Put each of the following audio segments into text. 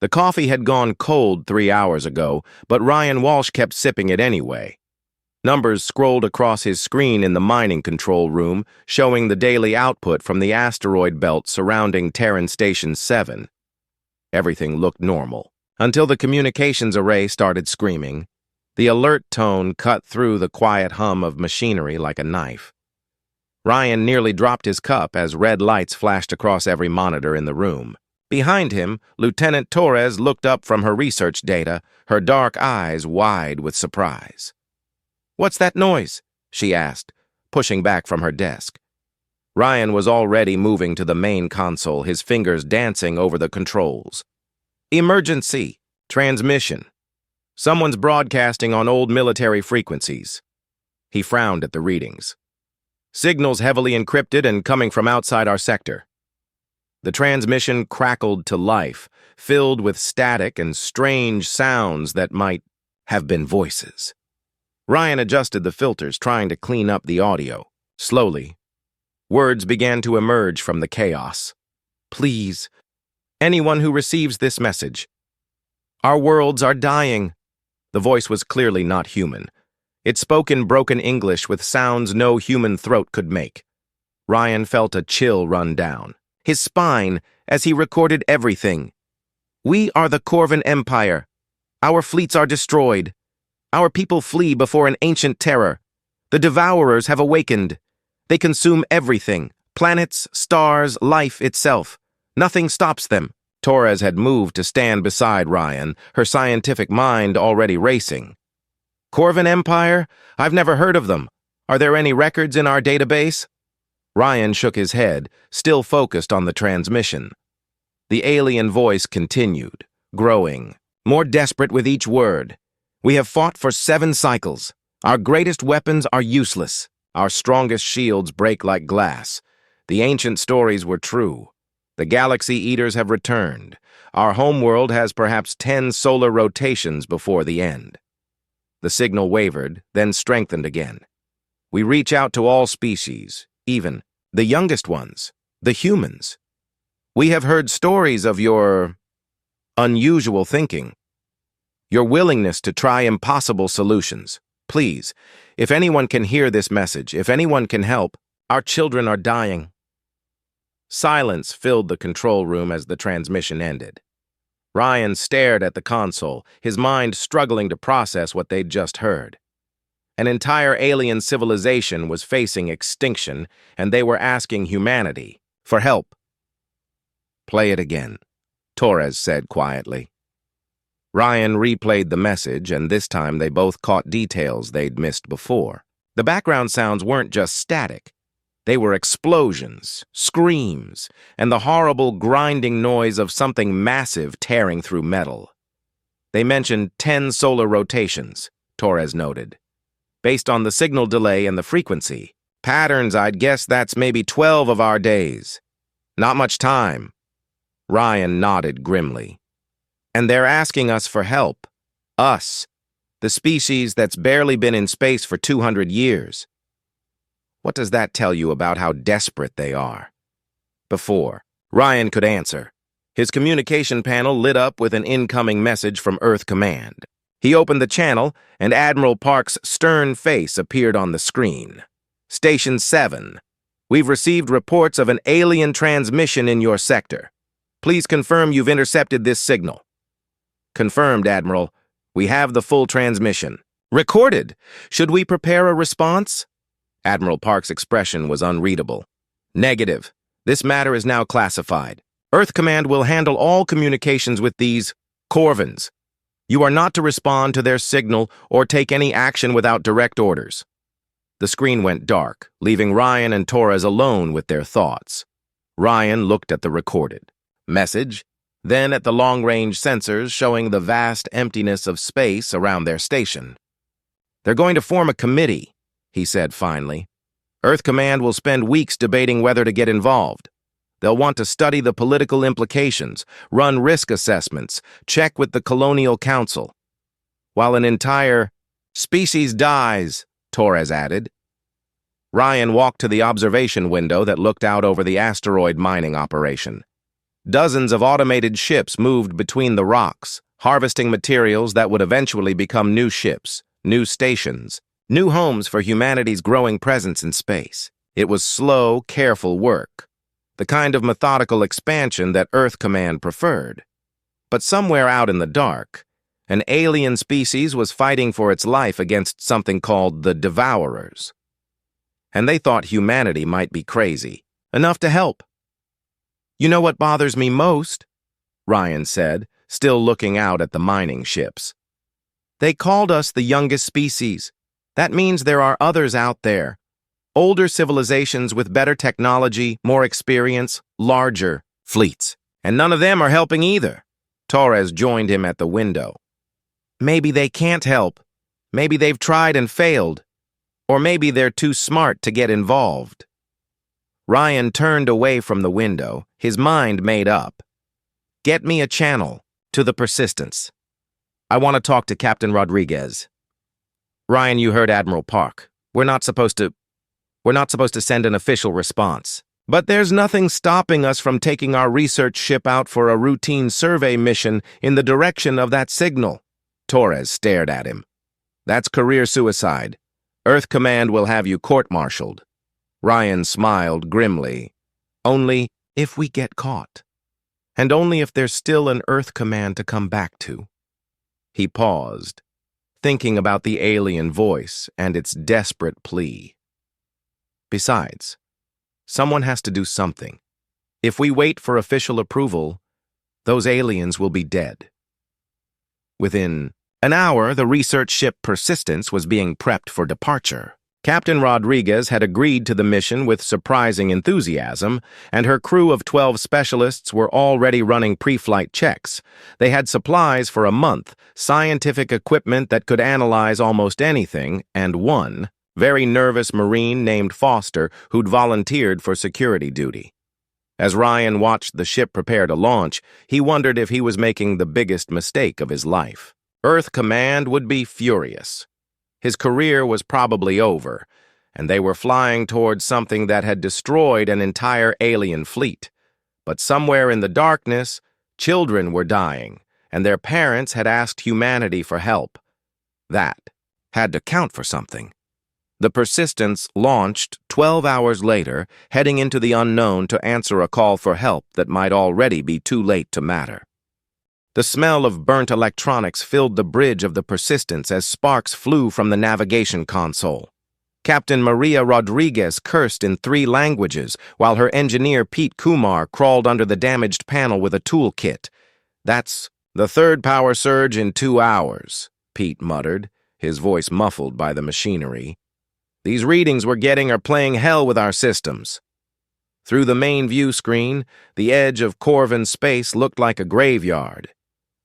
The coffee had gone cold 3 hours ago, but Ryan Walsh kept sipping it anyway. Numbers scrolled across his screen in the mining control room, showing the daily output from the asteroid belt surrounding Terran Station 7. Everything looked normal, until the communications array started screaming. The alert tone cut through the quiet hum of machinery like a knife. Ryan nearly dropped his cup as red lights flashed across every monitor in the room. Behind him, Lieutenant Torres looked up from her research data, her dark eyes wide with surprise. "What's that noise?" she asked, pushing back from her desk. Ryan was already moving to the main console, his fingers dancing over the controls. "Emergency. Transmission. Someone's broadcasting on old military frequencies." He frowned at the readings. "Signals heavily encrypted and coming from outside our sector." The transmission crackled to life, filled with static and strange sounds that might have been voices. Ryan adjusted the filters, trying to clean up the audio. Slowly, words began to emerge from the chaos. "Please, anyone who receives this message. Our worlds are dying." The voice was clearly not human. It spoke in broken English with sounds no human throat could make. Ryan felt a chill run down his spine as he recorded everything. "We are the Corvan Empire. Our fleets are destroyed. Our people flee before an ancient terror. The Devourers have awakened. They consume everything, planets, stars, life itself. Nothing stops them." Torres had moved to stand beside Ryan, her scientific mind already racing. "Corvan Empire? I've never heard of them. Are there any records in our database?" Ryan shook his head, still focused on the transmission. The alien voice continued, growing, more desperate with each word. "We have fought for 7 cycles. Our greatest weapons are useless. Our strongest shields break like glass. The ancient stories were true. The Galaxy Eaters have returned. Our homeworld has perhaps 10 solar rotations before the end." The signal wavered, then strengthened again. "We reach out to all species, even the youngest ones, the humans. We have heard stories of your unusual thinking, your willingness to try impossible solutions. Please, if anyone can hear this message, if anyone can help, our children are dying." Silence filled the control room as the transmission ended. Ryan stared at the console, his mind struggling to process what they'd just heard. An entire alien civilization was facing extinction, and they were asking humanity for help. "Play it again," Torres said quietly. Ryan replayed the message, and this time they both caught details they'd missed before. The background sounds weren't just static. They were explosions, screams, and the horrible grinding noise of something massive tearing through metal. They mentioned 10 solar rotations, Torres noted. "Based on the signal delay and the frequency patterns, I'd guess that's maybe 12 of our days. Not much time." Ryan nodded grimly. "And they're asking us for help. Us, the species that's barely been in space for 200 years. What does that tell you about how desperate they are?" Before Ryan could answer, his communication panel lit up with an incoming message from Earth Command. He opened the channel, and Admiral Park's stern face appeared on the screen. "Station 7. We've received reports of an alien transmission in your sector. Please confirm you've intercepted this signal." "Confirmed, Admiral. We have the full transmission." "Recorded. Should we prepare a response?" Admiral Park's expression was unreadable. "Negative. This matter is now classified. Earth Command will handle all communications with these Corvans. You are not to respond to their signal or take any action without direct orders." The screen went dark, leaving Ryan and Torres alone with their thoughts. Ryan looked at the recorded message, then at the long-range sensors showing the vast emptiness of space around their station. "They're going to form a committee," he said finally. "Earth Command will spend weeks debating whether to get involved. They'll want to study the political implications, run risk assessments, check with the Colonial Council. While an entire species dies," Torres added. Ryan walked to the observation window that looked out over the asteroid mining operation. Dozens of automated ships moved between the rocks, harvesting materials that would eventually become new ships, new stations, new homes for humanity's growing presence in space. It was slow, careful work, the kind of methodical expansion that Earth Command preferred. But somewhere out in the dark, an alien species was fighting for its life against something called the Devourers. And they thought humanity might be crazy, enough to help. "You know what bothers me most?" Ryan said, still looking out at the mining ships. "They called us the youngest species. That means there are others out there. Older civilizations with better technology, more experience, larger fleets. And none of them are helping either." Torres joined him at the window. "Maybe they can't help. Maybe they've tried and failed. Or maybe they're too smart to get involved." Ryan turned away from the window, his mind made up. "Get me a channel to the Persistence. I want to talk to Captain Rodriguez." "Ryan, you heard Admiral Park. We're not supposed to send an official response. But there's nothing stopping us from taking our research ship out for a routine survey mission in the direction of that signal." Torres stared at him. "That's career suicide. Earth Command will have you court-martialed." Ryan smiled grimly. "Only if we get caught. And only if there's still an Earth Command to come back to." He paused, thinking about the alien voice and its desperate plea. "Besides, someone has to do something. If we wait for official approval, those aliens will be dead." Within an hour, the research ship Persistence was being prepped for departure. Captain Rodriguez had agreed to the mission with surprising enthusiasm, and her crew of 12 specialists were already running pre-flight checks. They had supplies for a month, scientific equipment that could analyze almost anything, and one very nervous Marine named Foster who'd volunteered for security duty. As Ryan watched the ship prepare to launch, he wondered if he was making the biggest mistake of his life. Earth Command would be furious. His career was probably over, and they were flying towards something that had destroyed an entire alien fleet. But somewhere in the darkness, children were dying, and their parents had asked humanity for help. That had to count for something. The Persistence launched 12 hours later, heading into the unknown to answer a call for help that might already be too late to matter. The smell of burnt electronics filled the bridge of the Persistence as sparks flew from the navigation console. Captain Maria Rodriguez cursed in 3 languages, while her engineer Pete Kumar crawled under the damaged panel with a toolkit. "That's the 3rd power surge in 2 hours, Pete muttered, his voice muffled by the machinery. "These readings we're getting are playing hell with our systems." Through the main view screen, the edge of Corvin space looked like a graveyard.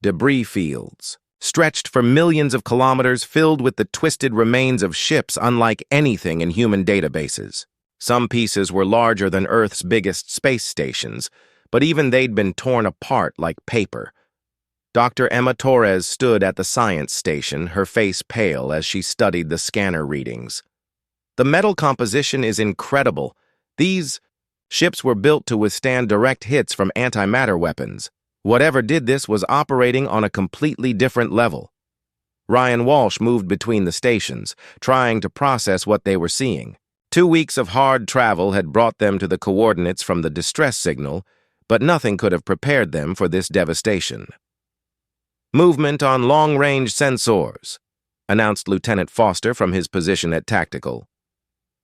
Debris fields, stretched for millions of kilometers, filled with the twisted remains of ships unlike anything in human databases. Some pieces were larger than Earth's biggest space stations, but even they'd been torn apart like paper. Dr. Emma Torres stood at the science station, her face pale as she studied the scanner readings. "The metal composition is incredible. These ships were built to withstand direct hits from antimatter weapons. Whatever did this was operating on a completely different level." Ryan Walsh moved between the stations, trying to process what they were seeing. 2 weeks of hard travel had brought them to the coordinates from the distress signal, but nothing could have prepared them for this devastation. "Movement on long-range sensors," announced Lieutenant Foster from his position at Tactical.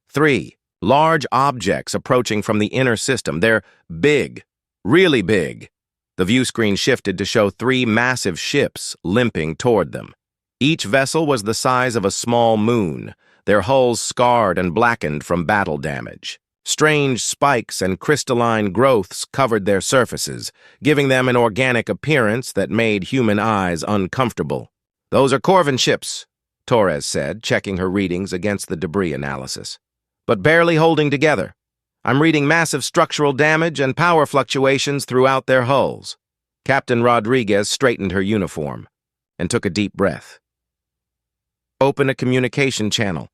3 large objects approaching from the inner system. They're big, really big. The view screen shifted to show 3 massive ships limping toward them. Each vessel was the size of a small moon, their hulls scarred and blackened from battle damage. Strange spikes and crystalline growths covered their surfaces, giving them an organic appearance that made human eyes uncomfortable. "Those are Corvin ships," Torres said, checking her readings against the debris analysis. "But barely holding together. I'm reading massive structural damage and power fluctuations throughout their hulls." Captain Rodriguez straightened her uniform and took a deep breath. "Open a communication channel.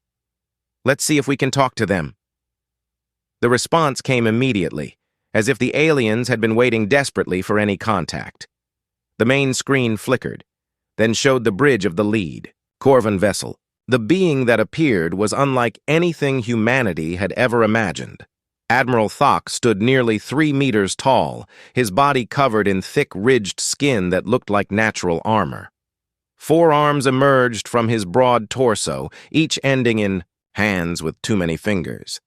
Let's see if we can talk to them." The response came immediately. as if the aliens had been waiting desperately for any contact. The main screen flickered, then showed the bridge of the lead, Corvan vessel. The being that appeared was unlike anything humanity had ever imagined. Admiral Thok stood nearly 3 meters tall, his body covered in thick, ridged skin that looked like natural armor. 4 arms emerged from his broad torso, each ending in hands with too many fingers.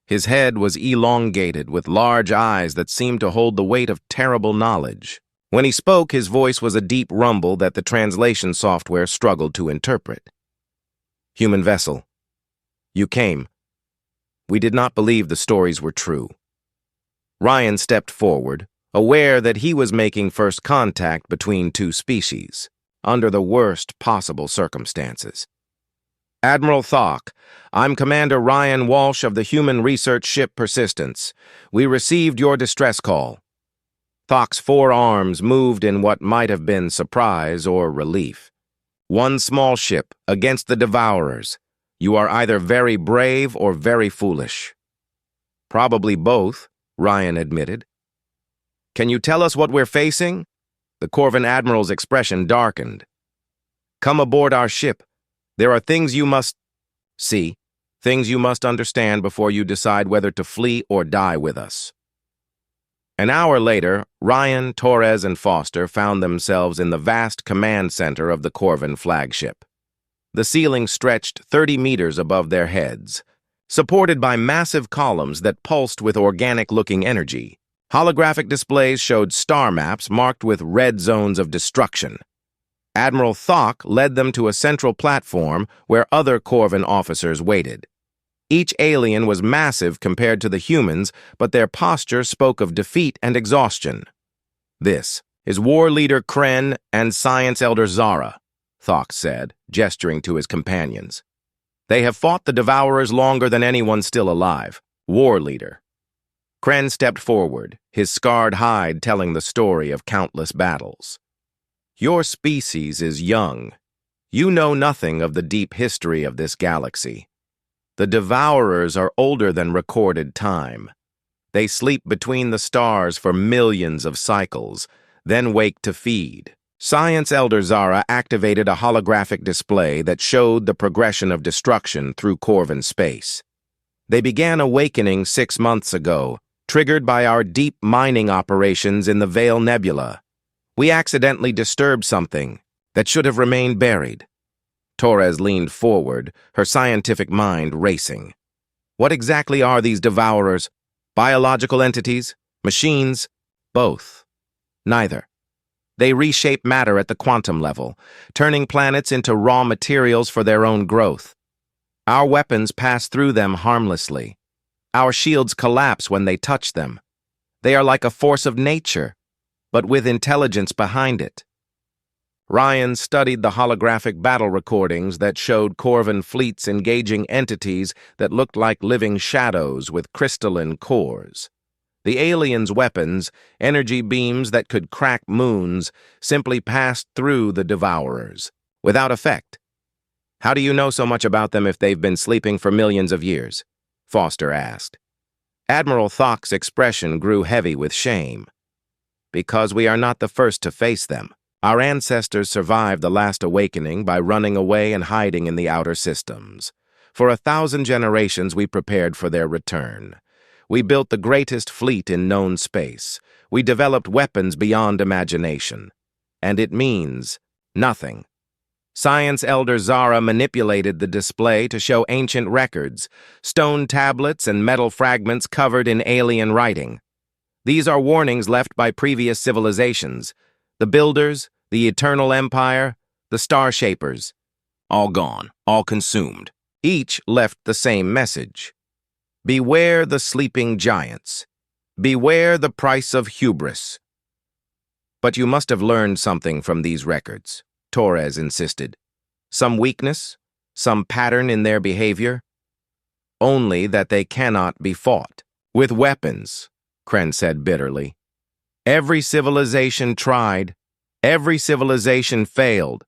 His head was elongated with large eyes that seemed to hold the weight of terrible knowledge. When he spoke, his voice was a deep rumble that the translation software struggled to interpret. Human vessel, you came. We did not believe the stories were true. Ryan stepped forward, aware that he was making first contact between 2 species, under the worst possible circumstances. Admiral Thok, I'm Commander Ryan Walsh of the human research ship Persistence. We received your distress call. Thok's 4 arms moved in what might have been surprise or relief. 1 small ship against the Devourers. You are either very brave or very foolish. Probably both, Ryan admitted. Can you tell us what we're facing? The Corvan Admiral's expression darkened. Come aboard our ship. There are things you must see, things you must understand before you decide whether to flee or die with us. An hour later, Ryan, Torres, and Foster found themselves in the vast command center of the Corvan flagship. The ceiling stretched 30 meters above their heads, supported by massive columns that pulsed with organic-looking energy. Holographic displays showed star maps marked with red zones of destruction. Admiral Thok led them to a central platform where other Corvan officers waited. Each alien was massive compared to the humans, but their posture spoke of defeat and exhaustion. This is War Leader Kren and Science Elder Zara, Thok said, gesturing to his companions. They have fought the Devourers longer than anyone still alive. War Leader. Kren stepped forward, his scarred hide telling the story of countless battles. Your species is young. You know nothing of the deep history of this galaxy. The Devourers are older than recorded time. They sleep between the stars for millions of cycles, then wake to feed. Science Elder Zara activated a holographic display that showed the progression of destruction through Corvan space. They began awakening 6 months ago, triggered by our deep mining operations in the Veil Nebula. We accidentally disturbed something that should have remained buried. Torres leaned forward, her scientific mind racing. What exactly are these Devourers? Biological entities? Machines? Both. Neither. They reshape matter at the quantum level, turning planets into raw materials for their own growth. Our weapons pass through them harmlessly. Our shields collapse when they touch them. They are like a force of nature, but with intelligence behind it. Ryan studied the holographic battle recordings that showed Corvan fleets engaging entities that looked like living shadows with crystalline cores. The aliens' weapons, energy beams that could crack moons, simply passed through the Devourers, without effect. How do you know so much about them if they've been sleeping for millions of years? Foster asked. Admiral Thok's expression grew heavy with shame. Because we are not the first to face them. Our ancestors survived the last awakening by running away and hiding in the outer systems. For 1,000 generations we prepared for their return. We built the greatest fleet in known space. We developed weapons beyond imagination. And it means nothing. Science Elder Zara manipulated the display to show ancient records, stone tablets and metal fragments covered in alien writing. These are warnings left by previous civilizations. The Builders, the Eternal Empire, the Star Shapers. All gone, all consumed. Each left the same message. Beware the sleeping giants. Beware the price of hubris. But you must have learned something from these records, Torres insisted. Some weakness, some pattern in their behavior. Only that they cannot be fought. With weapons, Kren said bitterly. Every civilization tried. Every civilization failed.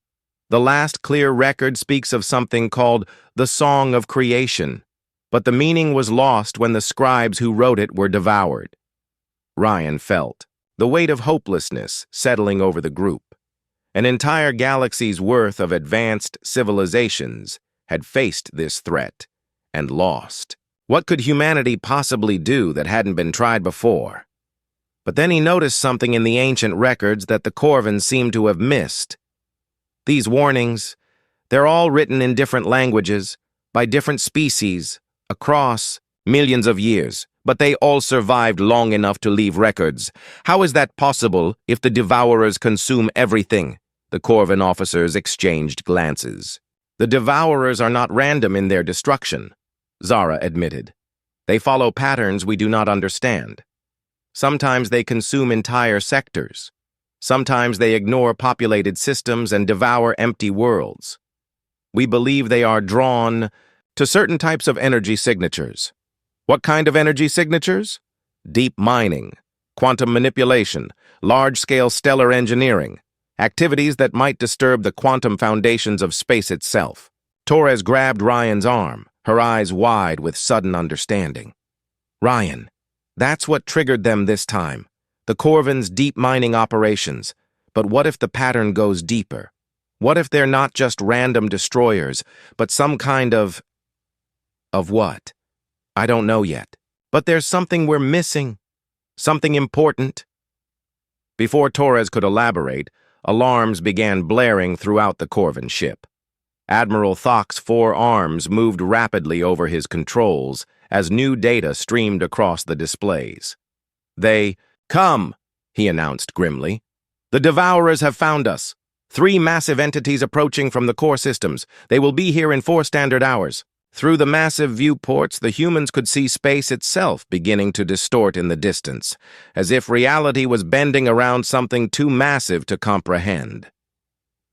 The last clear record speaks of something called the Song of Creation, but the meaning was lost when the scribes who wrote it were devoured. Ryan felt the weight of hopelessness settling over the group. An entire galaxy's worth of advanced civilizations had faced this threat and lost. What could humanity possibly do that hadn't been tried before? But then he noticed something in the ancient records that the Corvins seemed to have missed. These warnings, they're all written in different languages, by different species, across millions of years, but they all survived long enough to leave records. How is that possible if the Devourers consume everything? The Corvin officers exchanged glances. The Devourers are not random in their destruction, Zara admitted. They follow patterns we do not understand. Sometimes they consume entire sectors. Sometimes they ignore populated systems and devour empty worlds. We believe they are drawn to certain types of energy signatures. What kind of energy signatures? Deep mining, quantum manipulation, large-scale stellar engineering, activities that might disturb the quantum foundations of space itself. Torres grabbed Ryan's arm, her eyes wide with sudden understanding. Ryan, that's what triggered them this time. The Corvins' deep mining operations. But what if the pattern goes deeper? What if they're not just random destroyers, but some kind of what? I don't know yet. But there's something we're missing. Something important. Before Torres could elaborate, alarms began blaring throughout the Corvin ship. Admiral Thok's 4 arms moved rapidly over his controls as new data streamed across the displays. Come, he announced grimly. The Devourers have found us. 3 massive entities approaching from the core systems. They will be here in 4 standard hours. Through the massive viewports, the humans could see space itself beginning to distort in the distance, as if reality was bending around something too massive to comprehend.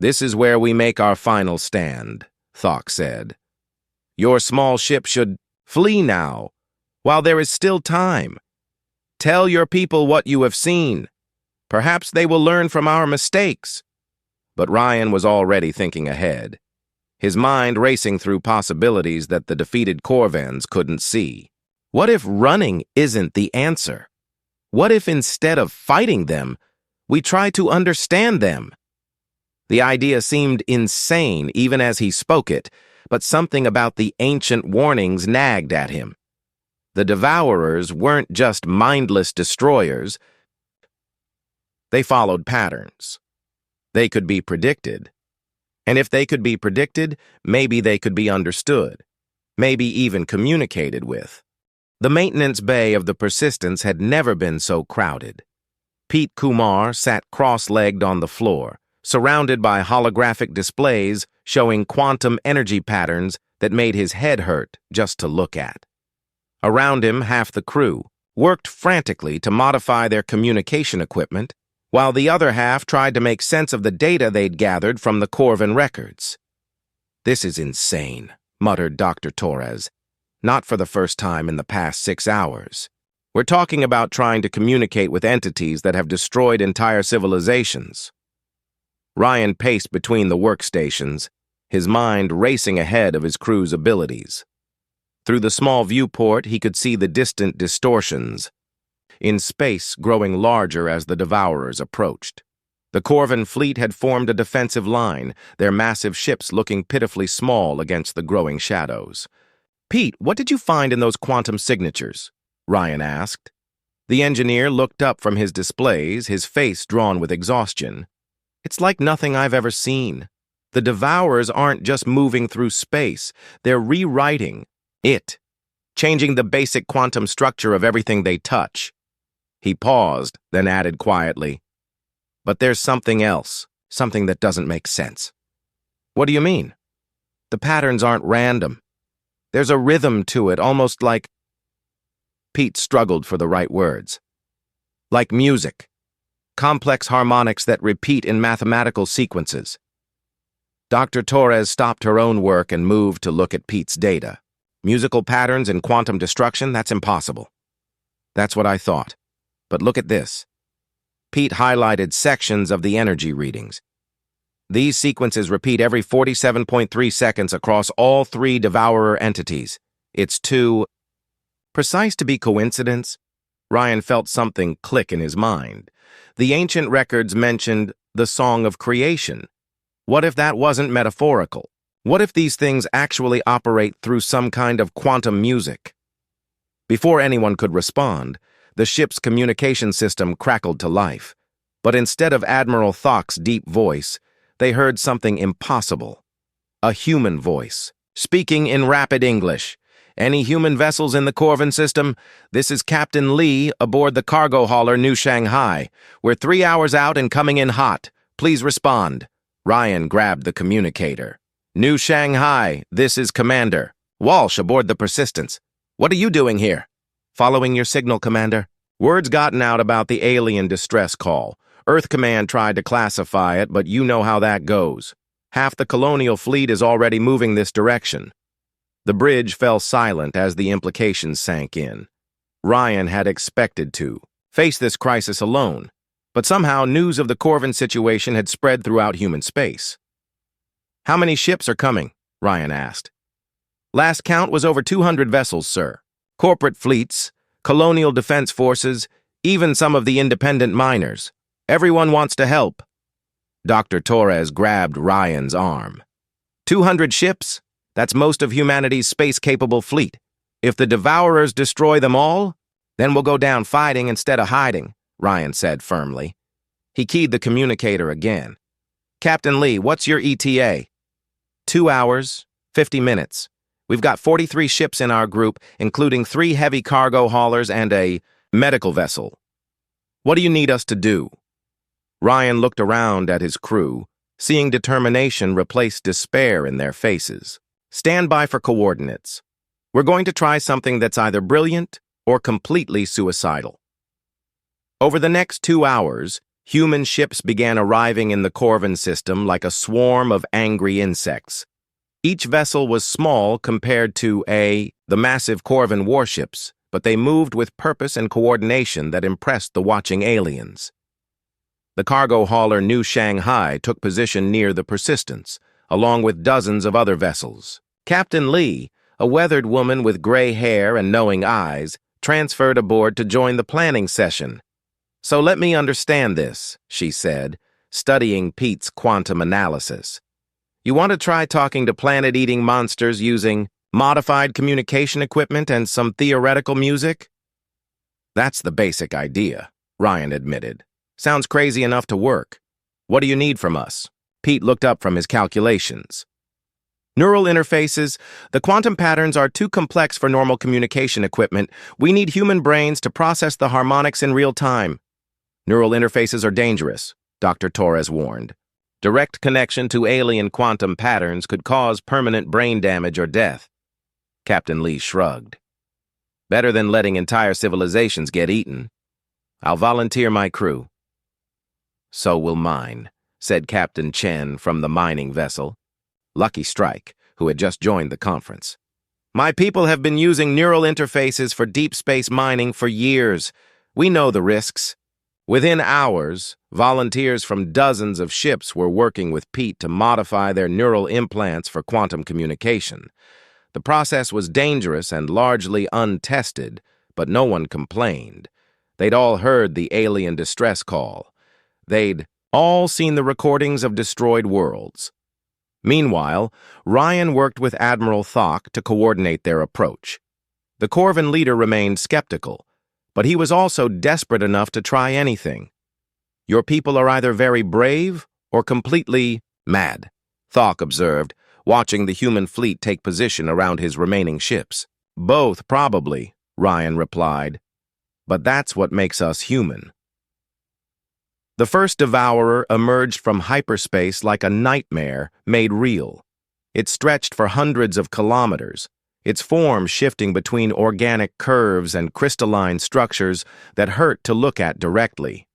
This is where we make our final stand, Thok said. Your small ship should flee now, while there is still time. Tell your people what you have seen. Perhaps they will learn from our mistakes. But Ryan was already thinking ahead, his mind racing through possibilities that the defeated Corvins couldn't see. What if running isn't the answer? What if instead of fighting them, we try to understand them? The idea seemed insane even as he spoke it, but something about the ancient warnings nagged at him. The Devourers weren't just mindless destroyers. They followed patterns. They could be predicted. And if they could be predicted, maybe they could be understood, maybe even communicated with. The maintenance bay of the Persistence had never been so crowded. Pete Kumar sat cross-legged on the floor, surrounded by holographic displays showing quantum energy patterns that made his head hurt just to look at. Around him, half the crew worked frantically to modify their communication equipment, while the other half tried to make sense of the data they'd gathered from the Corvin records. This is insane, muttered Dr. Torres. Not for the first time in the past 6 hours. We're talking about trying to communicate with entities that have destroyed entire civilizations. Ryan paced between the workstations, his mind racing ahead of his crew's abilities. Through the small viewport, he could see the distant distortions, in space growing larger as the Devourers approached. The Corvin fleet had formed a defensive line, their massive ships looking pitifully small against the growing shadows. Pete, what did you find in those quantum signatures? Ryan asked. The engineer looked up from his displays, his face drawn with exhaustion. It's like nothing I've ever seen. The Devourers aren't just moving through space, they're rewriting it, changing the basic quantum structure of everything they touch. He paused, then added quietly, but there's something else, something that doesn't make sense. What do you mean? The patterns aren't random. There's a rhythm to it, almost like... Pete struggled for the right words. Like music. Complex harmonics that repeat in mathematical sequences. Dr. Torres stopped her own work and moved to look at Pete's data. Musical patterns in quantum destruction, that's impossible. That's what I thought. But look at this. Pete highlighted sections of the energy readings. These sequences repeat every 47.3 seconds across all 3 Devourer entities. It's too precise to be coincidence. Ryan felt something click in his mind. The ancient records mentioned the Song of Creation. What if that wasn't metaphorical? What if these things actually operate through some kind of quantum music? Before anyone could respond, the ship's communication system crackled to life. But instead of Admiral Thok's deep voice, they heard something impossible. A human voice, speaking in rapid English. "Any human vessels in the Corvin system? This is Captain Lee aboard the cargo hauler New Shanghai. We're 3 hours out and coming in hot. Please respond." Ryan grabbed the communicator. "New Shanghai, this is Commander. Walsh aboard the Persistence. What are you doing here?" "Following your signal, Commander." Word's gotten out about the alien distress call. Earth Command tried to classify it, but you know how that goes. Half the colonial fleet is already moving this direction. The bridge fell silent as the implications sank in. Ryan had expected to face this crisis alone, but somehow news of the Corvin situation had spread throughout human space. "How many ships are coming?" Ryan asked. "Last count was over 200 vessels, sir. Corporate fleets, colonial defense forces, even some of the independent miners. Everyone wants to help." Dr. Torres grabbed Ryan's arm. 200 ships? That's most of humanity's space-capable fleet. If the Devourers destroy them all, then we'll go down fighting instead of hiding, Ryan said firmly. He keyed the communicator again. "Captain Lee, what's your ETA?" 2 hours, 50 minutes. We've got 43 ships in our group, including 3 heavy cargo haulers and a medical vessel. What do you need us to do? Ryan looked around at his crew, seeing determination replace despair in their faces. "Stand by for coordinates. We're going to try something that's either brilliant or completely suicidal." Over the next 2 hours, human ships began arriving in the Corvin system like a swarm of angry insects. Each vessel was small compared to the massive Corvin warships, but they moved with purpose and coordination that impressed the watching aliens. The cargo hauler New Shanghai took position near the Persistence, along with dozens of other vessels. Captain Lee, a weathered woman with gray hair and knowing eyes, transferred aboard to join the planning session. "So let me understand this," she said, studying Pete's quantum analysis. "You want to try talking to planet-eating monsters using modified communication equipment and some theoretical music?" "That's the basic idea," Ryan admitted. "Sounds crazy enough to work. What do you need from us?" Pete looked up from his calculations. "Neural interfaces. The quantum patterns are too complex for normal communication equipment. We need human brains to process the harmonics in real time." "Neural interfaces are dangerous," Dr. Torres warned. "Direct connection to alien quantum patterns could cause permanent brain damage or death." Captain Lee shrugged. "Better than letting entire civilizations get eaten. I'll volunteer my crew." "So will mine," said Captain Chen from the mining vessel, Lucky Strike, who had just joined the conference. "My people have been using neural interfaces for deep space mining for years. We know the risks." Within hours, volunteers from dozens of ships were working with Pete to modify their neural implants for quantum communication. The process was dangerous and largely untested, but no one complained. They'd all heard the alien distress call. They'd all seen the recordings of destroyed worlds. Meanwhile, Ryan worked with Admiral Thok to coordinate their approach. The Corvin leader remained skeptical, but he was also desperate enough to try anything. "Your people are either very brave or completely mad," Thok observed, watching the human fleet take position around his remaining ships. "Both, probably," Ryan replied. "But that's what makes us human." The first Devourer emerged from hyperspace like a nightmare made real. It stretched for hundreds of kilometers, its form shifting between organic curves and crystalline structures that hurt to look at directly.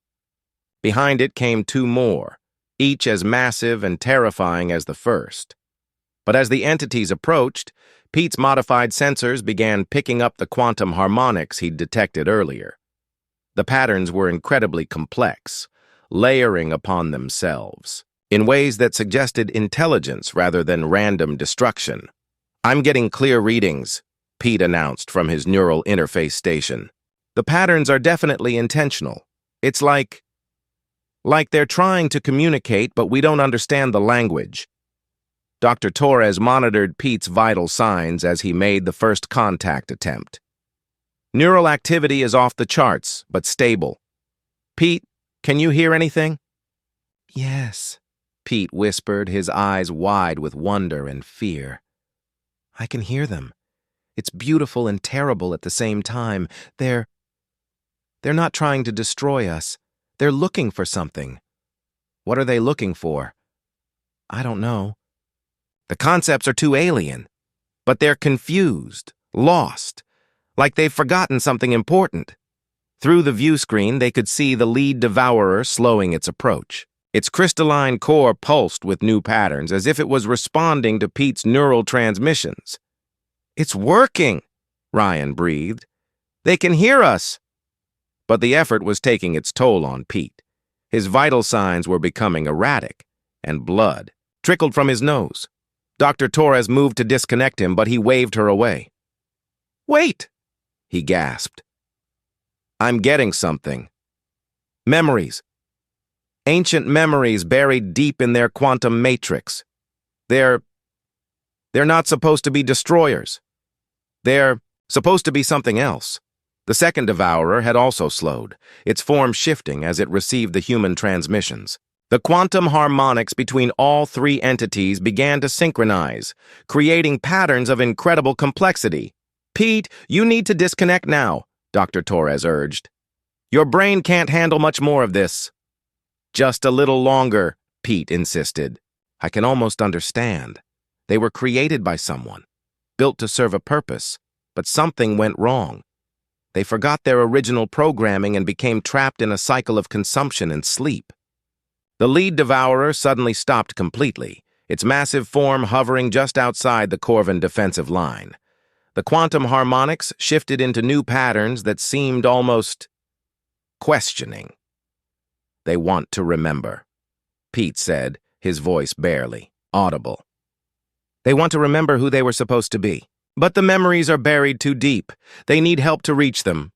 Behind it came 2 more, each as massive and terrifying as the first. But as the entities approached, Pete's modified sensors began picking up the quantum harmonics he'd detected earlier. The patterns were incredibly complex, layering upon themselves, in ways that suggested intelligence rather than random destruction. "I'm getting clear readings," Pete announced from his neural interface station. The patterns are definitely intentional. It's like they're trying to communicate, but we don't understand the language. Dr. Torres monitored Pete's vital signs as he made the first contact attempt. Neural activity is off the charts, but stable. Pete, can you hear anything? Yes, Pete whispered, his eyes wide with wonder and fear. I can hear them. It's beautiful and terrible at the same time. They're not trying to destroy us. They're looking for something. What are they looking for? I don't know. The concepts are too alien, but they're confused, lost, like they've forgotten something important. Through the view screen, they could see the lead devourer slowing its approach. Its crystalline core pulsed with new patterns, as if it was responding to Pete's neural transmissions. It's working, Ryan breathed. They can hear us. But the effort was taking its toll on Pete. His vital signs were becoming erratic, and blood trickled from his nose. Dr. Torres moved to disconnect him, but he waved her away. Wait, he gasped. I'm getting something. Memories. Ancient memories buried deep in their quantum matrix. They're not supposed to be destroyers. They're supposed to be something else. The second devourer had also slowed, its form shifting as it received the human transmissions. The quantum harmonics between all three entities began to synchronize, creating patterns of incredible complexity. Pete, you need to disconnect now, Dr. Torres urged. Your brain can't handle much more of this. Just a little longer, Pete insisted. I can almost understand. They were created by someone, built to serve a purpose, but something went wrong. They forgot their original programming and became trapped in a cycle of consumption and sleep. The lead devourer suddenly stopped completely, its massive form hovering just outside the Corvin defensive line. The quantum harmonics shifted into new patterns that seemed almost questioning. They want to remember, Pete said, his voice barely audible. They want to remember who they were supposed to be. But the memories are buried too deep. They need help to reach them.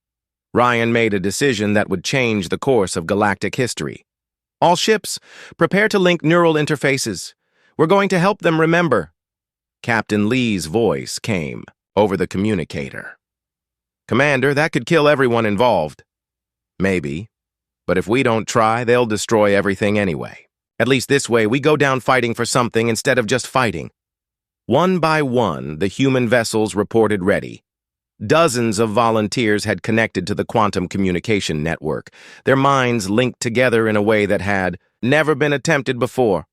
Ryan made a decision that would change the course of galactic history. All ships, prepare to link neural interfaces. We're going to help them remember. Captain Lee's voice came over the communicator. Commander, that could kill everyone involved. Maybe. But if we don't try, they'll destroy everything anyway. At least this way, we go down fighting for something instead of just fighting. One by one, the human vessels reported ready. Dozens of volunteers had connected to the quantum communication network, their minds linked together in a way that had never been attempted before.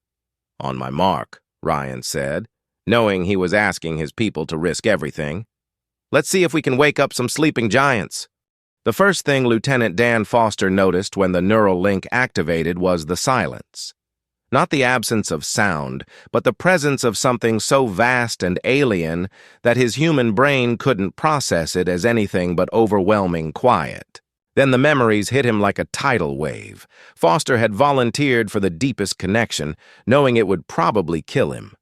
On my mark, Ryan said, knowing he was asking his people to risk everything. Let's see if we can wake up some sleeping giants. The first thing Lieutenant Dan Foster noticed when the neural link activated was the silence. Not the absence of sound, but the presence of something so vast and alien that his human brain couldn't process it as anything but overwhelming quiet. Then the memories hit him like a tidal wave. Foster had volunteered for the deepest connection, knowing it would probably kill him.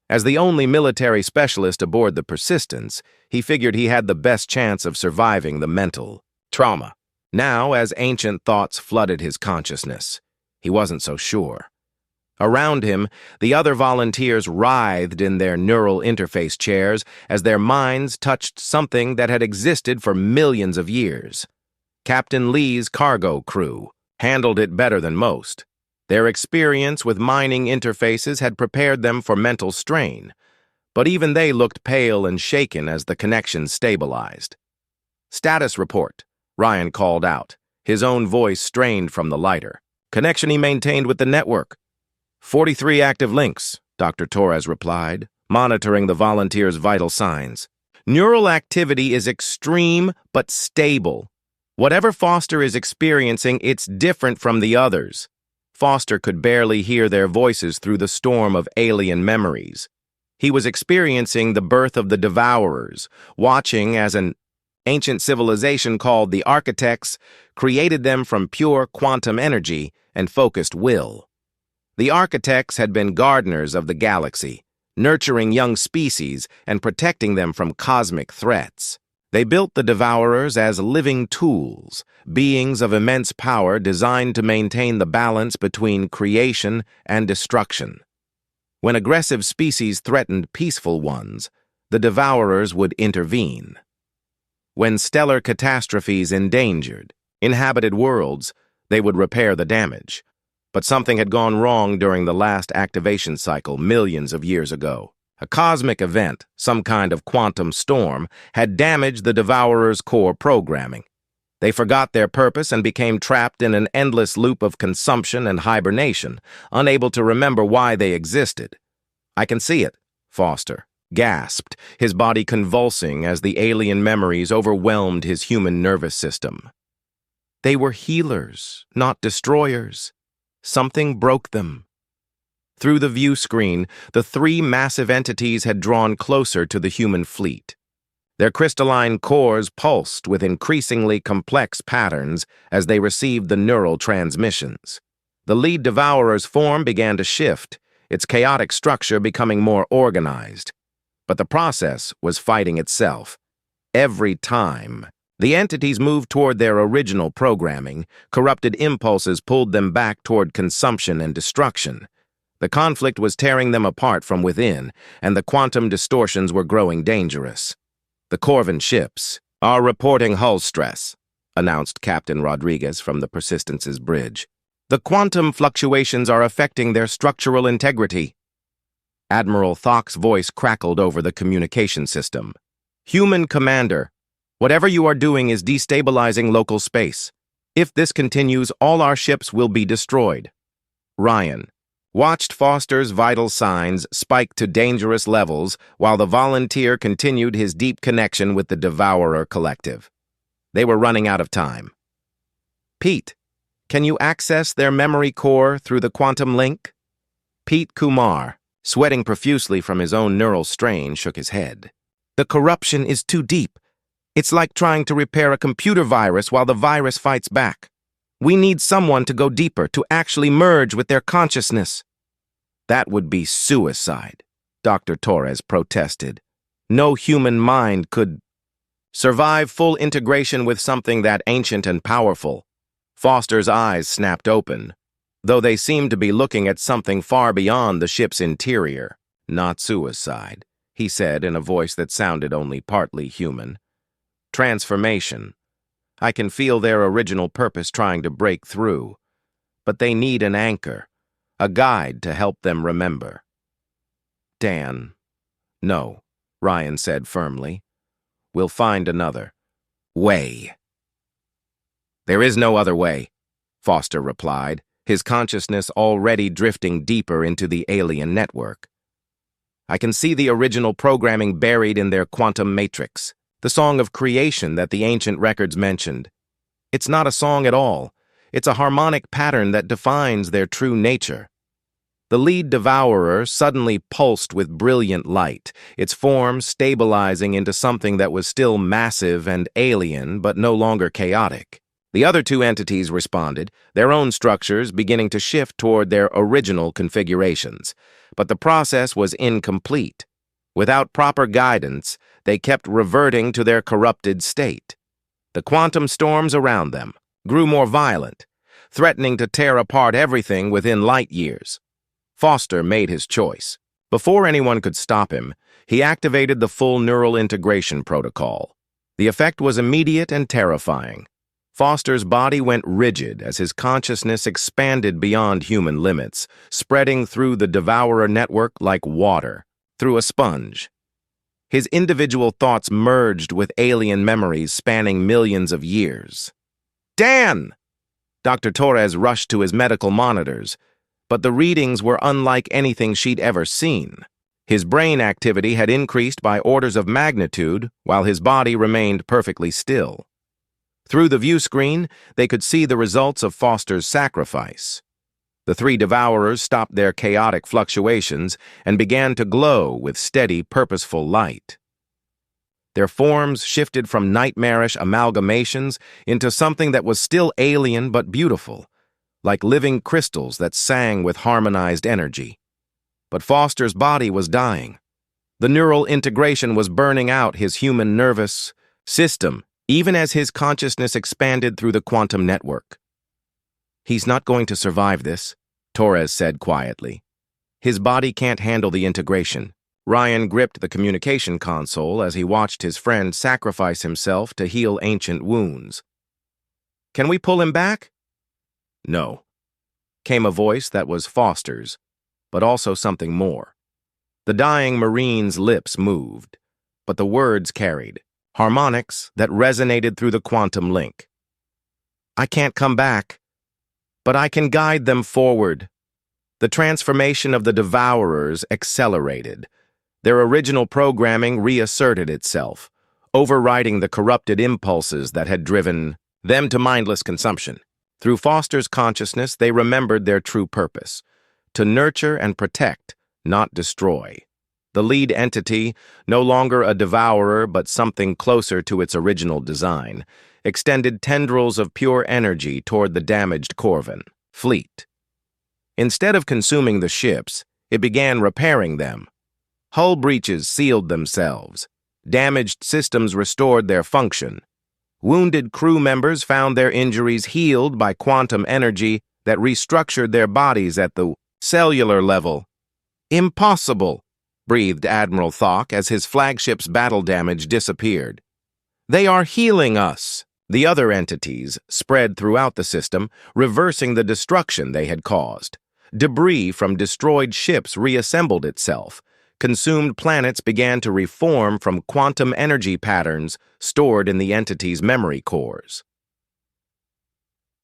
As the only military specialist aboard the Persistence, he figured he had the best chance of surviving the mental trauma. Now, as ancient thoughts flooded his consciousness, he wasn't so sure. Around him, the other volunteers writhed in their neural interface chairs as their minds touched something that had existed for millions of years. Captain Lee's cargo crew handled it better than most. Their experience with mining interfaces had prepared them for mental strain, but even they looked pale and shaken as the connection stabilized. Status report, Ryan called out, his own voice strained from the lighter. Connection he maintained with the network. 43 active links, Dr. Torres replied, monitoring the volunteers' vital signs. Neural activity is extreme but stable. Whatever Foster is experiencing, it's different from the others. Foster could barely hear their voices through the storm of alien memories. He was experiencing the birth of the Devourers, watching as an ancient civilization called the Architects created them from pure quantum energy and focused will. The Architects had been gardeners of the galaxy, nurturing young species and protecting them from cosmic threats. They built the Devourers as living tools, beings of immense power designed to maintain the balance between creation and destruction. When aggressive species threatened peaceful ones, the Devourers would intervene. When stellar catastrophes endangered inhabited worlds, they would repair the damage. But something had gone wrong during the last activation cycle millions of years ago. A cosmic event, some kind of quantum storm, had damaged the Devourers' core programming. They forgot their purpose and became trapped in an endless loop of consumption and hibernation, unable to remember why they existed. "I can see it," Foster gasped, his body convulsing as the alien memories overwhelmed his human nervous system. They were healers, not destroyers. Something broke them. Through the view screen, the three massive entities had drawn closer to the human fleet. Their crystalline cores pulsed with increasingly complex patterns as they received the neural transmissions. The lead Devourer's form began to shift, its chaotic structure becoming more organized. But the process was fighting itself. Every time the entities moved toward their original programming, corrupted impulses pulled them back toward consumption and destruction. The conflict was tearing them apart from within, and the quantum distortions were growing dangerous. "The Corvin ships are reporting hull stress," announced Captain Rodriguez from the Persistence's bridge. "The quantum fluctuations are affecting their structural integrity." Admiral Thock's voice crackled over the communication system. "Human Commander, whatever you are doing is destabilizing local space. If this continues, all our ships will be destroyed." Ryan watched Foster's vital signs spike to dangerous levels while the volunteer continued his deep connection with the Devourer Collective. They were running out of time. "Pete, can you access their memory core through the quantum link?" Pete Kumar, sweating profusely from his own neural strain, shook his head. "The corruption is too deep. It's like trying to repair a computer virus while the virus fights back. We need someone to go deeper, to actually merge with their consciousness." "That would be suicide," Dr. Torres protested. "No human mind could survive full integration with something that ancient and powerful." Foster's eyes snapped open, though they seemed to be looking at something far beyond the ship's interior. "Not suicide," he said in a voice that sounded only partly human. "Transformation. I can feel their original purpose trying to break through, but they need an anchor, a guide to help them remember." "Dan." "No," Ryan said firmly. "We'll find another way." "There is no other way," Foster replied, his consciousness already drifting deeper into the alien network. "I can see the original programming buried in their quantum matrix. The song of creation that the ancient records mentioned. It's not a song at all. It's a harmonic pattern that defines their true nature." The lead Devourer suddenly pulsed with brilliant light, its form stabilizing into something that was still massive and alien, but no longer chaotic. The other two entities responded, their own structures beginning to shift toward their original configurations. But the process was incomplete. Without proper guidance, they kept reverting to their corrupted state. The quantum storms around them grew more violent, threatening to tear apart everything within light years. Foster made his choice. Before anyone could stop him, he activated the full neural integration protocol. The effect was immediate and terrifying. Foster's body went rigid as his consciousness expanded beyond human limits, spreading through the Devourer network like water through a sponge. His individual thoughts merged with alien memories spanning millions of years. "Dan!" Dr. Torres rushed to his medical monitors, but the readings were unlike anything she'd ever seen. His brain activity had increased by orders of magnitude, while his body remained perfectly still. Through the view screen, they could see the results of Foster's sacrifice. The three Devourers stopped their chaotic fluctuations and began to glow with steady, purposeful light. Their forms shifted from nightmarish amalgamations into something that was still alien but beautiful, like living crystals that sang with harmonized energy. But Foster's body was dying. The neural integration was burning out his human nervous, system, even as his consciousness expanded through the quantum network. "He's not going to survive this," Torres said quietly. "His body can't handle the integration." Ryan gripped the communication console as he watched his friend sacrifice himself to heal ancient wounds. "Can we pull him back?" "No," came a voice that was Foster's, but also something more. The dying Marine's lips moved, but the words carried harmonics that resonated through the quantum link. "I can't come back, but I can guide them forward." The transformation of the Devourers accelerated. Their original programming reasserted itself, overriding the corrupted impulses that had driven them to mindless consumption. Through Foster's consciousness, they remembered their true purpose: to nurture and protect, not destroy. The lead entity, no longer a devourer but something closer to its original design, extended tendrils of pure energy toward the damaged Corvin fleet. Instead of consuming the ships, it began repairing them. Hull breaches sealed themselves. Damaged systems restored their function. Wounded crew members found their injuries healed by quantum energy that restructured their bodies at the cellular level. "Impossible," breathed Admiral Thok as his flagship's battle damage disappeared. "They are healing us." The other entities spread throughout the system, reversing the destruction they had caused. Debris from destroyed ships reassembled itself. Consumed planets began to reform from quantum energy patterns stored in the entity's memory cores.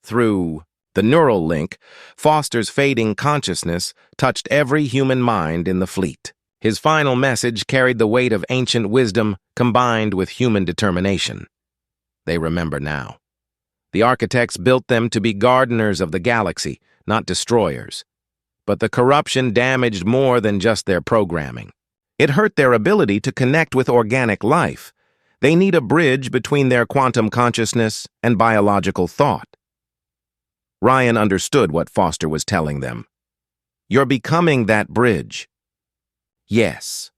Through the neural link, Foster's fading consciousness touched every human mind in the fleet. His final message carried the weight of ancient wisdom combined with human determination. They remember now. The architects built them to be gardeners of the galaxy, not destroyers. But the corruption damaged more than just their programming. It hurt their ability to connect with organic life. They need a bridge between their quantum consciousness and biological thought. Ryan understood what Foster was telling them. "You're becoming that bridge." "Yes.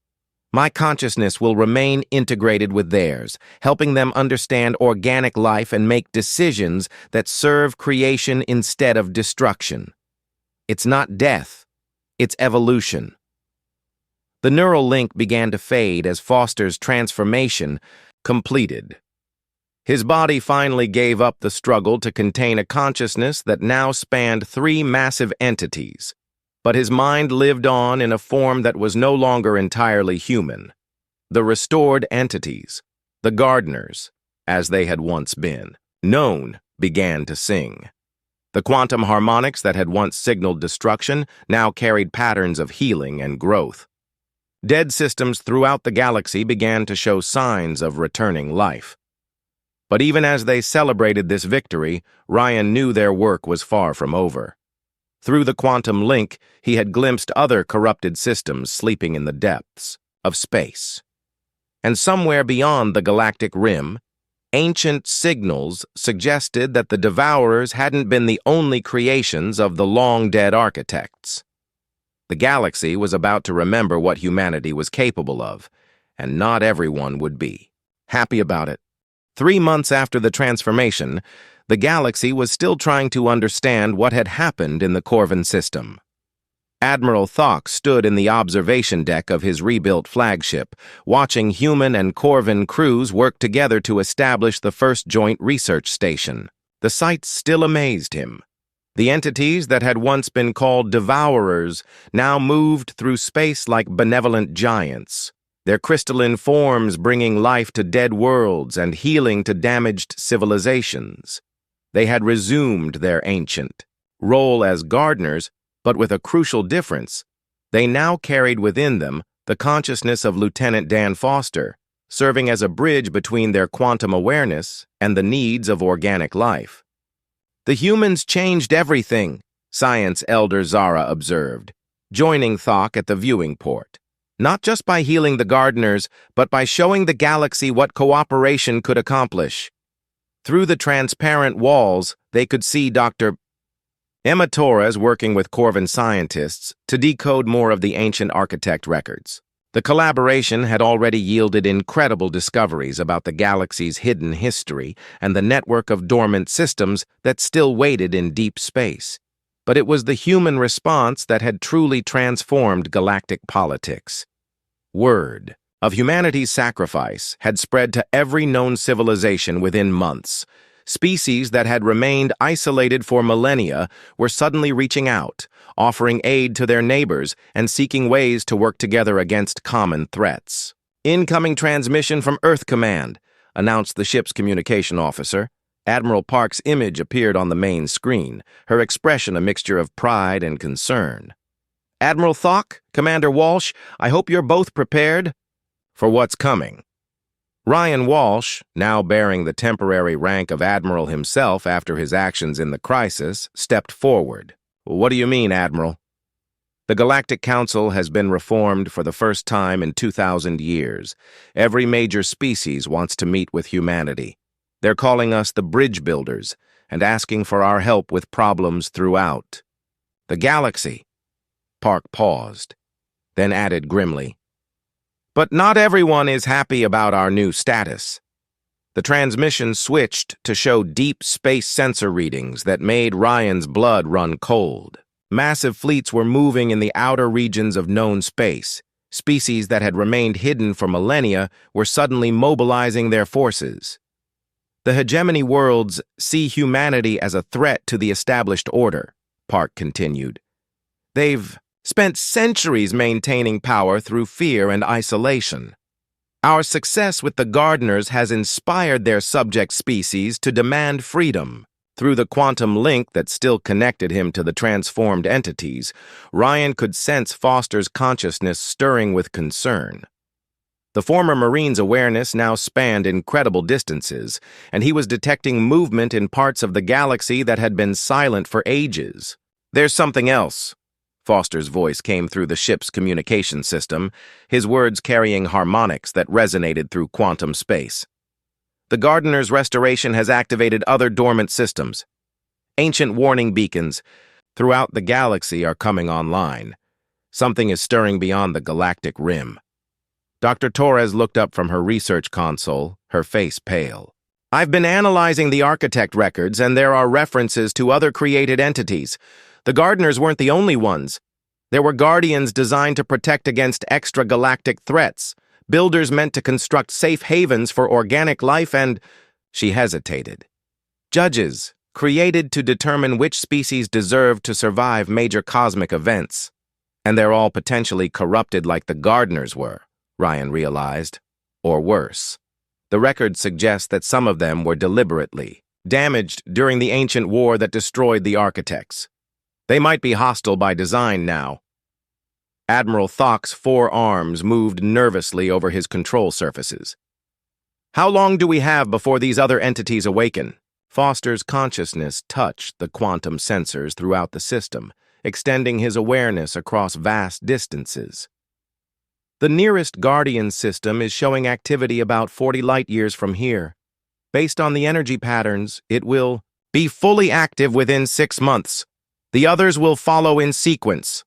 My consciousness will remain integrated with theirs, helping them understand organic life and make decisions that serve creation instead of destruction. It's not death, it's evolution." The neural link began to fade as Foster's transformation completed. His body finally gave up the struggle to contain a consciousness that now spanned 3 massive entities. But his mind lived on in a form that was no longer entirely human. The restored entities, the gardeners, as they had once been, known, began to sing. The quantum harmonics that had once signaled destruction now carried patterns of healing and growth. Dead systems throughout the galaxy began to show signs of returning life. But even as they celebrated this victory, Ryan knew their work was far from over. Through the quantum link, he had glimpsed other corrupted systems sleeping in the depths of space. And somewhere beyond the galactic rim, ancient signals suggested that the Devourers hadn't been the only creations of the long-dead architects. The galaxy was about to remember what humanity was capable of, and not everyone would be happy about it. 3 months after the transformation, the galaxy was still trying to understand what had happened in the Corvin system. Admiral Thok stood in the observation deck of his rebuilt flagship, watching human and Corvin crews work together to establish the first joint research station. The sights still amazed him. The entities that had once been called Devourers now moved through space like benevolent giants, their crystalline forms bringing life to dead worlds and healing to damaged civilizations. They had resumed their ancient role as gardeners, but with a crucial difference. They now carried within them the consciousness of Lieutenant Dan Foster, serving as a bridge between their quantum awareness and the needs of organic life. "The humans changed everything," Science Elder Zara observed, joining Thok at the viewing port. "Not just by healing the gardeners, but by showing the galaxy what cooperation could accomplish." Through the transparent walls, they could see Dr. Emma Torres working with Corvin scientists to decode more of the ancient architect records. The collaboration had already yielded incredible discoveries about the galaxy's hidden history and the network of dormant systems that still waited in deep space. But it was the human response that had truly transformed galactic politics. Word of humanity's sacrifice had spread to every known civilization within months. Species that had remained isolated for millennia were suddenly reaching out, offering aid to their neighbors and seeking ways to work together against common threats. "Incoming transmission from Earth Command," announced the ship's communication officer. Admiral Park's image appeared on the main screen, her expression a mixture of pride and concern. "Admiral Thok, Commander Walsh, I hope you're both prepared for what's coming." Ryan Walsh, now bearing the temporary rank of Admiral himself after his actions in the crisis, stepped forward. "What do you mean, Admiral?" "The Galactic Council has been reformed for the first time in 2,000 years. Every major species wants to meet with humanity. They're calling us the Bridge Builders and asking for our help with problems throughout the galaxy." Park paused, then added grimly, "But not everyone is happy about our new status." The transmission switched to show deep space sensor readings that made Ryan's blood run cold. Massive fleets were moving in the outer regions of known space. Species that had remained hidden for millennia were suddenly mobilizing their forces. "The hegemony worlds see humanity as a threat to the established order," Park continued. "They've spent centuries maintaining power through fear and isolation. Our success with the Gardeners has inspired their subject species to demand freedom." Through the quantum link that still connected him to the transformed entities, Ryan could sense Foster's consciousness stirring with concern. The former Marine's awareness now spanned incredible distances, and he was detecting movement in parts of the galaxy that had been silent for ages. "There's something else." Foster's voice came through the ship's communication system, his words carrying harmonics that resonated through quantum space. "The Gardener's restoration has activated other dormant systems. Ancient warning beacons throughout the galaxy are coming online. Something is stirring beyond the galactic rim." Dr. Torres looked up from her research console, her face pale. "I've been analyzing the architect records, and there are references to other created entities. The Gardeners weren't the only ones. There were guardians designed to protect against extragalactic threats, builders meant to construct safe havens for organic life, and—" She hesitated. "Judges, created to determine which species deserve to survive major cosmic events. And they're all potentially corrupted like the Gardeners were," Ryan realized. "Or worse. The records suggest that some of them were deliberately damaged during the ancient war that destroyed the architects. They might be hostile by design now." Admiral Thok's forearms moved nervously over his control surfaces. "How long do we have before these other entities awaken?" Foster's consciousness touched the quantum sensors throughout the system, extending his awareness across vast distances. "The nearest Guardian system is showing activity about 40 light-years from here. Based on the energy patterns, it will be fully active within 6 months. The others will follow in sequence."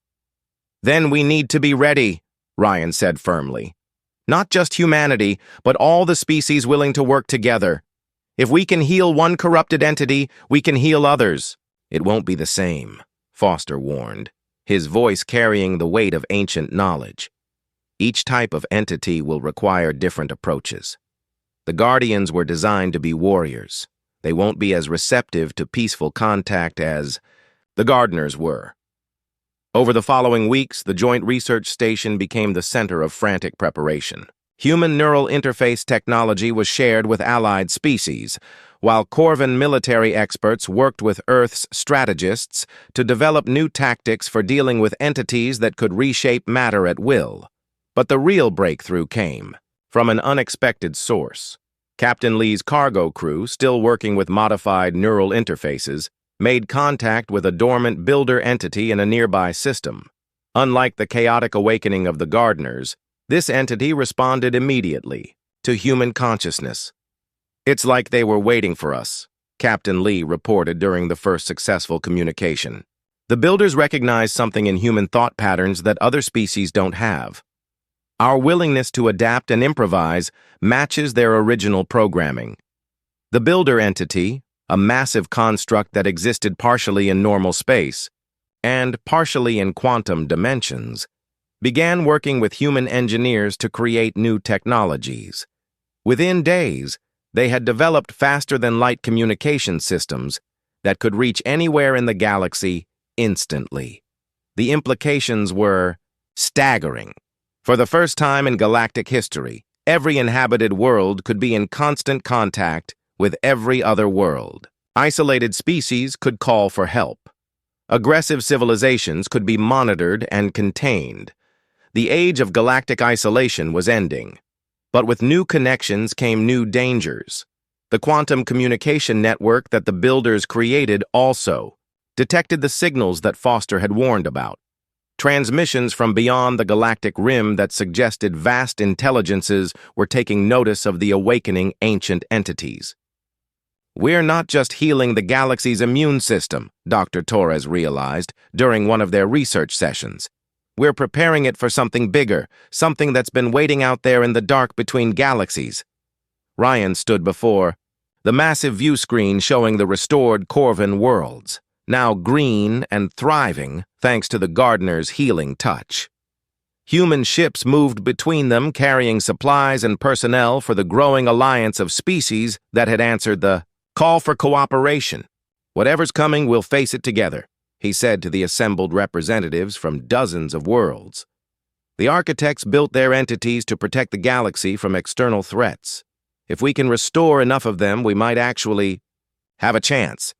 "Then we need to be ready," Ryan said firmly. "Not just humanity, but all the species willing to work together. If we can heal one corrupted entity, we can heal others." "It won't be the same," Foster warned, his voice carrying the weight of ancient knowledge. "Each type of entity will require different approaches. The Guardians were designed to be warriors. They won't be as receptive to peaceful contact as the Gardeners were." Over the following weeks, the Joint Research Station became the center of frantic preparation. Human neural interface technology was shared with allied species, while Corvan military experts worked with Earth's strategists to develop new tactics for dealing with entities that could reshape matter at will. But the real breakthrough came from an unexpected source. Captain Lee's cargo crew, still working with modified neural interfaces, made contact with a dormant builder entity in a nearby system. Unlike the chaotic awakening of the Gardeners, this entity responded immediately to human consciousness. "It's like they were waiting for us," Captain Lee reported during the first successful communication. "The builders recognized something in human thought patterns that other species don't have. Our willingness to adapt and improvise matches their original programming. The builder entity, a massive construct that existed partially in normal space and partially in quantum dimensions, began working with human engineers to create new technologies. Within days, they had developed faster-than-light communication systems that could reach anywhere in the galaxy instantly. The implications were staggering. For the first time in galactic history, every inhabited world could be in constant contact with every other world. Isolated species could call for help. Aggressive civilizations could be monitored and contained. The age of galactic isolation was ending. But with new connections came new dangers. The quantum communication network that the builders created also detected the signals that Foster had warned about. Transmissions from beyond the galactic rim that suggested vast intelligences were taking notice of the awakening ancient entities. "We're not just healing the galaxy's immune system," Dr. Torres realized during one of their research sessions. "We're preparing it for something bigger, something that's been waiting out there in the dark between galaxies." Ryan stood before the massive view screen showing the restored Corvin worlds, now green and thriving thanks to the gardener's healing touch. Human ships moved between them, carrying supplies and personnel for the growing alliance of species that had answered the call for cooperation. "Whatever's coming, we'll face it together," he said to the assembled representatives from dozens of worlds. The architects built their entities to protect the galaxy from external threats. If we can restore enough of them, we might actually have a chance.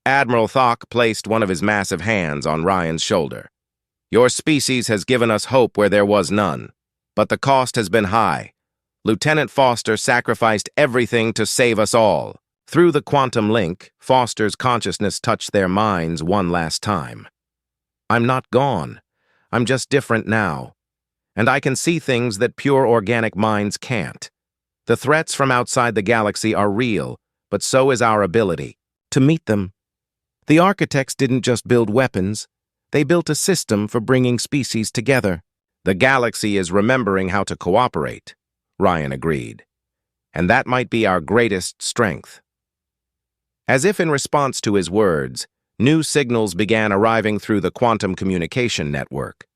Admiral Thok placed one of his massive hands on Ryan's shoulder. "Your species has given us hope where there was none, but the cost has been high. Lieutenant Foster sacrificed everything to save us all." Through the quantum link, Foster's consciousness touched their minds one last time. "I'm not gone. I'm just different now. And I can see things that pure organic minds can't. The threats from outside the galaxy are real, but so is our ability to meet them." The architects didn't just build weapons, they built a system for bringing species together. "The galaxy is remembering how to cooperate," Ryan agreed. "And that might be our greatest strength." As if in response to his words, new signals began arriving through the quantum communication network.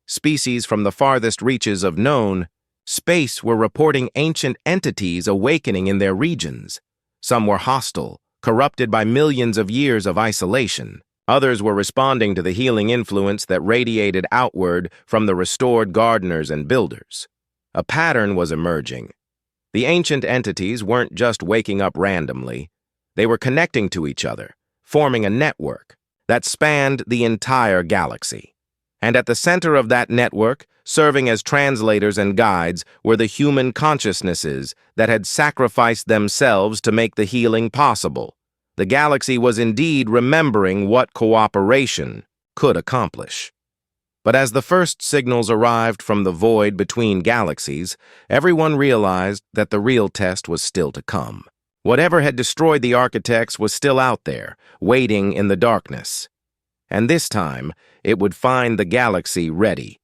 Species from the farthest reaches of known space were reporting ancient entities awakening in their regions. Some were hostile, corrupted by millions of years of isolation. Others were responding to the healing influence that radiated outward from the restored gardeners and builders. A pattern was emerging. The ancient entities weren't just waking up randomly. They were connecting to each other, forming a network that spanned the entire galaxy. And at the center of that network, serving as translators and guides, were the human consciousnesses that had sacrificed themselves to make the healing possible. The galaxy was indeed remembering what cooperation could accomplish. But as the first signals arrived from the void between galaxies, everyone realized that the real test was still to come. Whatever had destroyed the architects was still out there, waiting in the darkness. And this time, it would find the galaxy ready.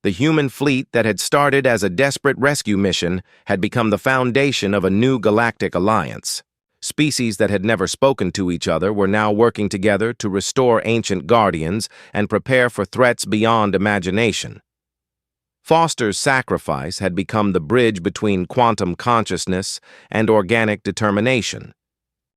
The human fleet that had started as a desperate rescue mission had become the foundation of a new galactic alliance. Species that had never spoken to each other were now working together to restore ancient guardians and prepare for threats beyond imagination. Foster's sacrifice had become the bridge between quantum consciousness and organic determination.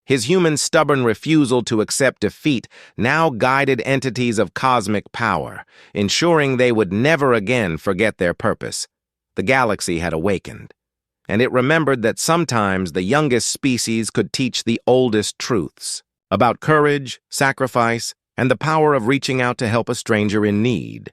His human stubborn refusal to accept defeat now guided entities of cosmic power, ensuring they would never again forget their purpose. The galaxy had awakened, and it remembered that sometimes the youngest species could teach the oldest truths about courage, sacrifice, and the power of reaching out to help a stranger in need.